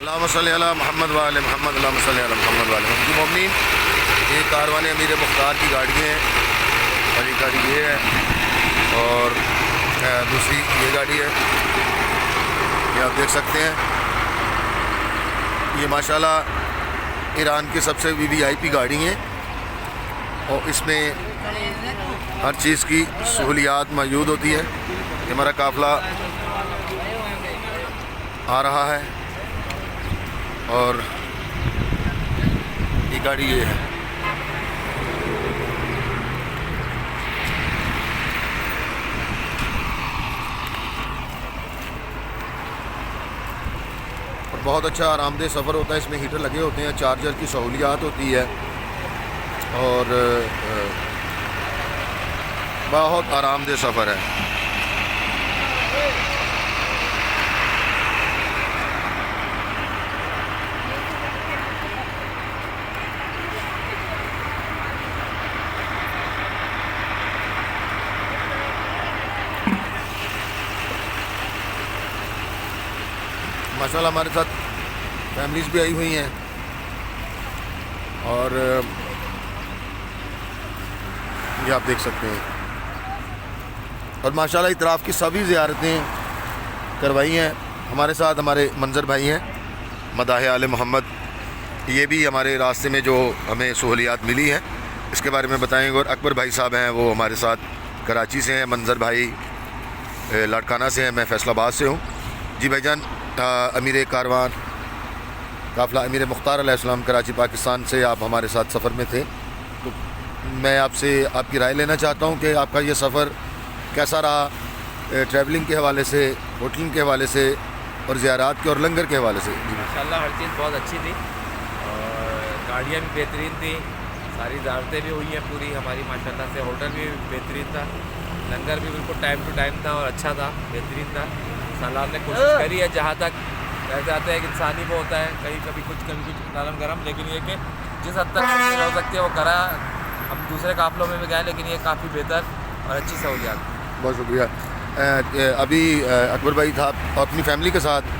अल्लाहुम्मा सल्ली अला मोहम्मद व आले मोहम्मद अल्लाहुम्मा सल्ली अला मोहम्मद व आले मोहम्मद। मोमिनीन, ये कारवान अमीर मुख्तार की गाड़ी है। पहली गाड़ी ये है और दूसरी ये गाड़ी है, ये आप देख सकते हैं। ये माशाल्लाह ईरान की सबसे वीवीआईपी गाड़ी है और इसमें हर चीज़ की सहूलियात मौजूद होती है। ये हमारा काफ़िला आ रहा है और ये गाड़ी ये है। और बहुत अच्छा आरामदेह सफ़र होता है। इसमें हीटर लगे होते हैं, चार्जर की सहूलियात होती है और बहुत आरामदेह सफ़र है। माशाल्लाह हमारे साथ फैमिलीज़ भी आई हुई हैं और ये आप देख सकते हैं। और माशाल्लाह इतराफ़ की सभी ज़ियारतें करवाई हैं। हमारे साथ हमारे मंजर भाई हैं, मदाह आले मोहम्मद। ये भी हमारे रास्ते में जो हमें सहूलियात मिली हैं इसके बारे में बताएंगे। और अकबर भाई साहब हैं, वो हमारे साथ कराची से हैं। मंजर भाई लाड़काना से हैं, मैं फैसलाबाद से हूँ। जी भाईजान, अमीर कारवान काफ़िला अमीर मुख्तार अलैहिस्सलाम कराची पाकिस्तान से आप हमारे साथ सफ़र में थे, तो मैं आपसे आपकी राय लेना चाहता हूँ कि आपका ये सफ़र कैसा रहा, ट्रैवलिंग के हवाले से, होटलिंग के हवाले से और ज़ियारात के और लंगर के हवाले से। माशाल्लाह हर चीज़ बहुत अच्छी थी और गाड़ियाँ भी बेहतरीन थी, सारी ज़ियारतें भी हुई हैं पूरी हमारी माशाल्लाह से। होटल भी बेहतरीन था, लंगर भी बिल्कुल टाइम टू टाइम था और अच्छा था, बेहतरीन था। सलाम ने कोशिश करी है, जहाँ तक ऐसे आते हैं कि इंसानी वो होता है, कभी कुछ नरम गरम, लेकिन ये कि जिस हद तक हो सकती है वो करा। हम दूसरे काफ़िलों में भी गए लेकिन ये काफ़ी बेहतर और अच्छी सहूलियात। बहुत शुक्रिया। अभी अकबर भाई था अपनी फैमिली के साथ,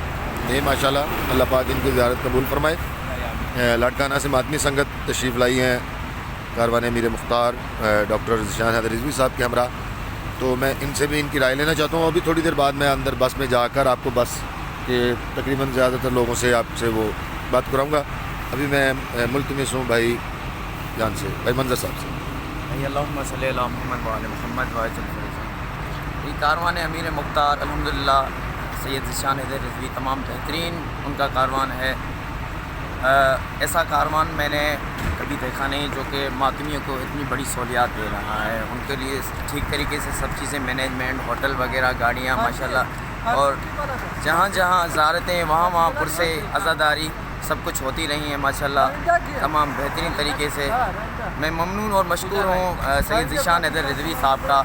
ये माशाल्लाह अल्लाह पाक इनकी ज़ियारत कबूल फरमाए। लाड़काना से मातमी संगत तशरीफ़ लाई हैं कारवान अमीर मुख्तार डॉक्टर ज़िशान हैदर रिज़वी साहब के हमरा। तो मैं इनसे भी इनकी राय लेना चाहता हूँ। अभी थोड़ी देर बाद मैं अंदर बस में जाकर आपको बस के तकरीबन ज़्यादातर लोगों से आपसे वो बात कराऊँगा। अभी मैं मुल्तमिस हूँ भाई जान से, भाई मंजर साहब से। अल्लाहुम्मा सल्ली अला मोहम्मद व आले मोहम्मद व ये कारवान अमीर मुख्तार अल्हम्दुलिल्लाह सैयद ज़िशान हैदर रिज़वी तमाम बेहतरीन उनका कारवान है। ऐसा कारवान मैंने कभी देखा नहीं जो कि मातमियों को इतनी बड़ी सहूलियात दे रहा है। उनके लिए ठीक तरीके से सब चीज़ें मैनेजमेंट, होटल वगैरह, गाड़ियाँ माशाल्लाह, और जहाँ जहाँ ज़ियारतें वहाँ पुरसे अज़ादारी सब कुछ होती रही हैं माशाल्लाह तमाम बेहतरीन तरीके से। मैं ममनून और मशकूर हूँ सैयद ज़िशान हैदर रिज़वी साहब का,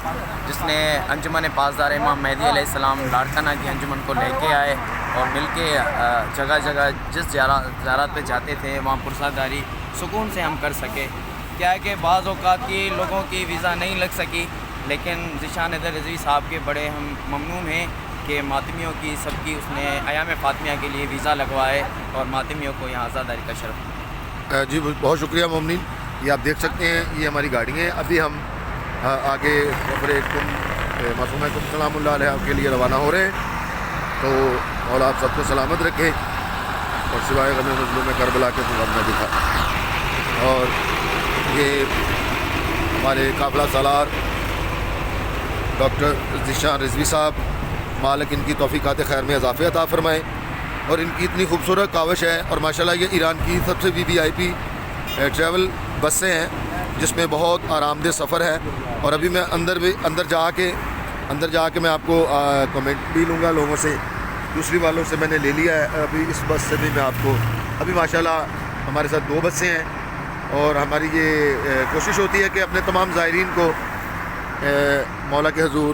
जिसने अंजुमन पासदार इमाम मेहदी अलैहिस्सलाम लाड़काना की अंजुमन को लेके आए और मिलके जगह जगह जिस ज़ियारत पे जाते थे वहाँ पुरसादारी सुकून से हम कर सके। क्या है कि बाज़ औक़ात की लोगों की वीज़ा नहीं लग सकी, लेकिन ज़िशान हैदर रिज़वी साहब के बड़े हम ममनून हैं कि मातमियों की सबकी उसने अयाम फ़ातिमा के लिए वीज़ा लगवाए और मातमियों को यहाँ आज़ादारी का शरफ़। जी बहुत शुक्रिया मोमिनीन। ये आप देख सकते हैं, ये हमारी गाड़ी हैं। अभी हम आगे मासूमा सलामुल्लाह अलैहा के लिए रवाना हो रहे हैं। तो और आप सबको सलामत रखें और सिवाय गम मज़लूम में करबला के तो गम न दिखा। और ये हमारे काफ़िला सालार डॉक्टर ज़िशान रिज़वी साहब, मालिक इनकी तौफ़ीक़ात खैर में इजाफ़े अता फ़रमाए। और इनकी इतनी खूबसूरत कावश है और माशाल्लाह ये ईरान की सबसे वीवीआईपी ट्रैवल बसें हैं जिसमें बहुत आरामदेह सफ़र है। और अभी मैं अंदर जाके मैं आपको कमेंट भी लूँगा लोगों से, दूसरी वालों से मैंने ले लिया है। अभी इस बस से भी मैं आपको, अभी माशाल्लाह हमारे साथ 2 बसें हैं और हमारी ये कोशिश होती है कि अपने तमाम ज़ायरीन को मौला के हुज़ूर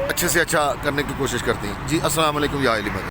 अच्छे से अच्छा करने की कोशिश करते हैं। जी अस्सलाम वालेकुम या अहले मदीना।